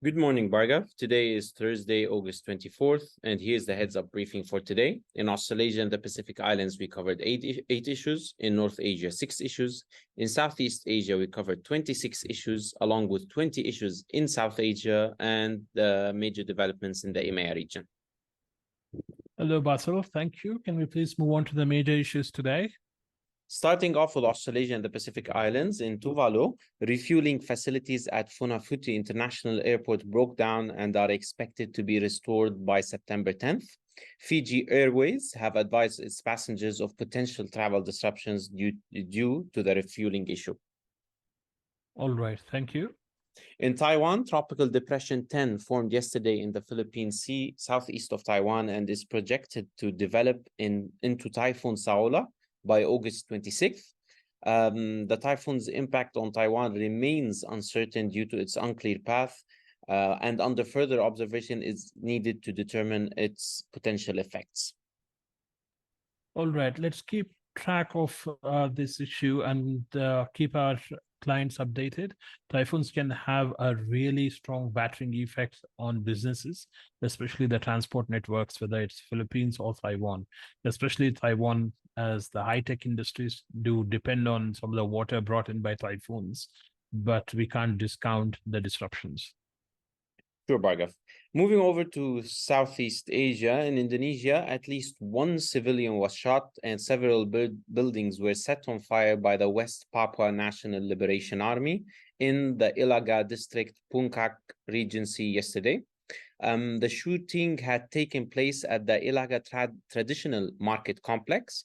Good morning, Bhargav. Today is Thursday, August 24th, and here's the heads up briefing for today. In Australasia and the Pacific Islands, we covered eight issues. In North Asia, 6 issues. In Southeast Asia, we covered 26 issues, along with 20 issues in South Asia and the major developments in the EMEA region. Hello, Basil. Thank you. Can we please move on to the major issues today? Starting off with Australasia and the Pacific Islands, in Tuvalu, refueling facilities at Funafuti International Airport broke down and are expected to be restored by September 10th. Fiji Airways have advised its passengers of potential travel disruptions due to the refueling issue. All right, thank you. In Taiwan, Tropical Depression 10 formed yesterday in the Philippine Sea, southeast of Taiwan, and is projected to develop into Typhoon Saola by August 26th. The typhoon's impact on Taiwan remains uncertain due to its unclear path, and under further observation is needed to determine its potential effects. All right, let's keep track of this issue and keep our clients updated. Typhoons can have a really strong battering effect on businesses, especially the transport networks, whether it's Philippines or Taiwan, especially Taiwan, as the high-tech industries do depend on some of the water brought in by typhoons, but we can't discount the disruptions. Sure, Bhargav. Moving over to Southeast Asia, in Indonesia, at least one civilian was shot and several buildings were set on fire by the West Papua National Liberation Army in the Ilaga district, Puncak Regency yesterday. The shooting had taken place at the Ilaga Traditional Market Complex.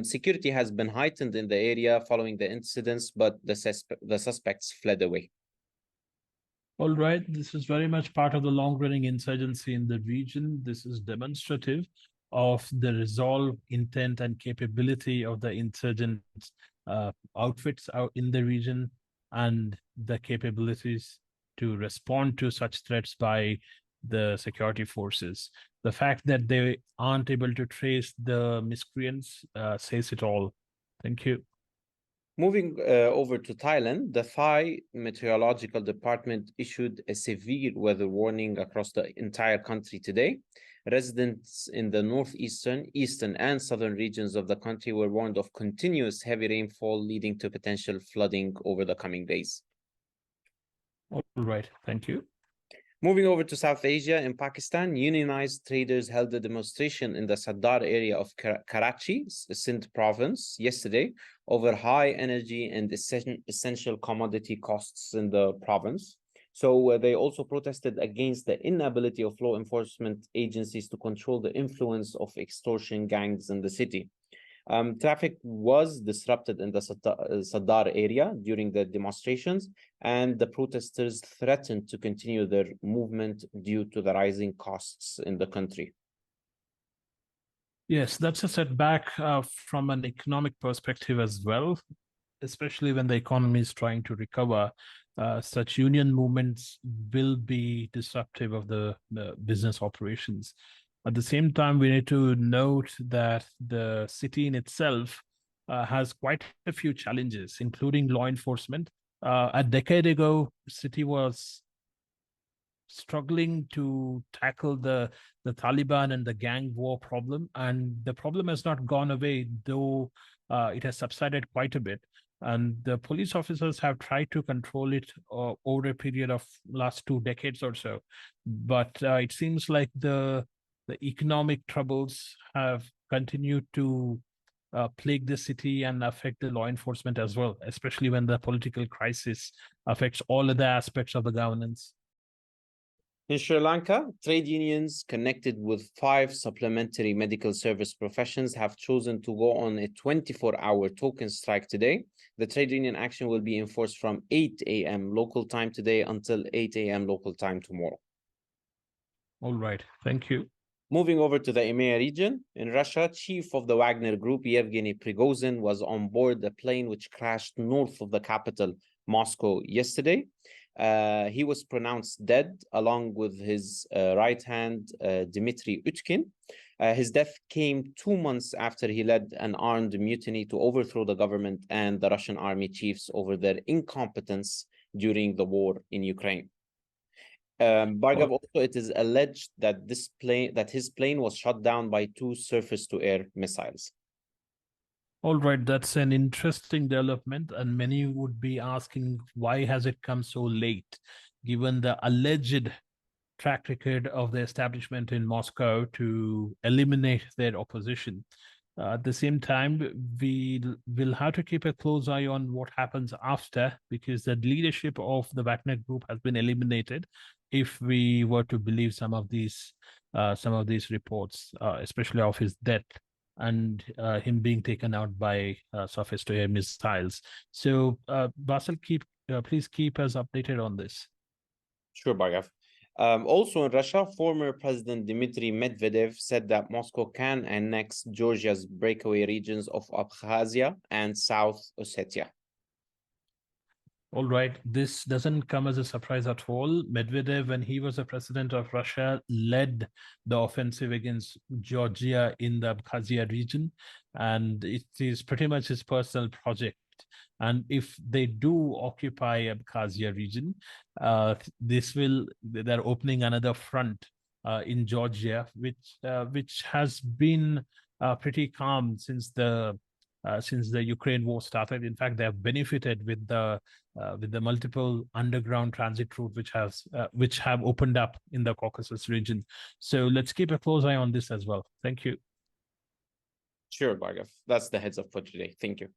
Security has been heightened in the area following the incidents, but the suspects fled away. All right, this is very much part of the long-running insurgency in the region. This is demonstrative of the resolve, intent, and capability of the insurgent outfits out in the region and the capabilities to respond to such threats by the security forces. The fact that they aren't able to trace the miscreants says it all. Thank you. Moving over to Thailand, the Thai Meteorological Department issued a severe weather warning across the entire country today. Residents in the northeastern, eastern, and southern regions of the country were warned of continuous heavy rainfall, leading to potential flooding over the coming days. All right, thank you. Moving over to South Asia, in Pakistan, unionized traders held a demonstration in the Sadar area of Karachi, Sindh province, yesterday over high energy and essential commodity costs in the province. So they also protested against the inability of law enforcement agencies to control the influence of extortion gangs in the city. Traffic was disrupted in the Sadar area during the demonstrations, and the protesters threatened to continue their movement due to the rising costs in the country. Yes, that's a setback from an economic perspective as well, especially when the economy is trying to recover. Such union movements will be disruptive of the business operations. At the same time, we need to note that the city in itself has quite a few challenges, including law enforcement. A decade ago, the city was struggling to tackle the Taliban and the gang war problem, and the problem has not gone away, though it has subsided quite a bit. And the police officers have tried to control it over a period of last 2 decades or so, but it seems like the economic troubles have continued to plague the city and affect the law enforcement as well, especially when the political crisis affects all of the aspects of the governance. In Sri Lanka, trade unions connected with 5 supplementary medical service professions have chosen to go on a 24-hour token strike today. The trade union action will be enforced from 8 a.m. local time today until 8 a.m. local time tomorrow. All right, thank you. Moving over to the EMEA region, in Russia, chief of the Wagner Group, Yevgeny Prigozhin, was on board a plane which crashed north of the capital, Moscow, yesterday. He was pronounced dead, along with his right hand, Dmitry Utkin. His death came 2 months after he led an armed mutiny to overthrow the government and the Russian army chiefs over their incompetence during the war in Ukraine. Bhargav, also it is alleged that his plane was shot down by 2 surface-to-air missiles. All right, that's an interesting development, and many would be asking why has it come so late, given the alleged track record of the establishment in Moscow to eliminate their opposition. At the same time, we will have to keep a close eye on what happens after, because the leadership of the Wagner Group has been eliminated. If we were to believe some of these reports, especially of his death and him being taken out by surface-to-air missiles. So, Basil, please keep us updated on this. Sure, Bhargav. Also in Russia, former President Dmitry Medvedev said that Moscow can annex Georgia's breakaway regions of Abkhazia and South Ossetia. All right, this doesn't come as a surprise at all. Medvedev, when he was the president of Russia, led the offensive against Georgia in the Abkhazia region, and it is pretty much his personal project. And if they do occupy Abkhazia region, they're opening another front in Georgia, which has been pretty calm since the Ukraine war started. In fact, they have benefited with the multiple underground transit route which have opened up in the Caucasus region. So let's keep a close eye on this as well. Thank you. Sure, Bhargav. That's the heads up for today. Thank you.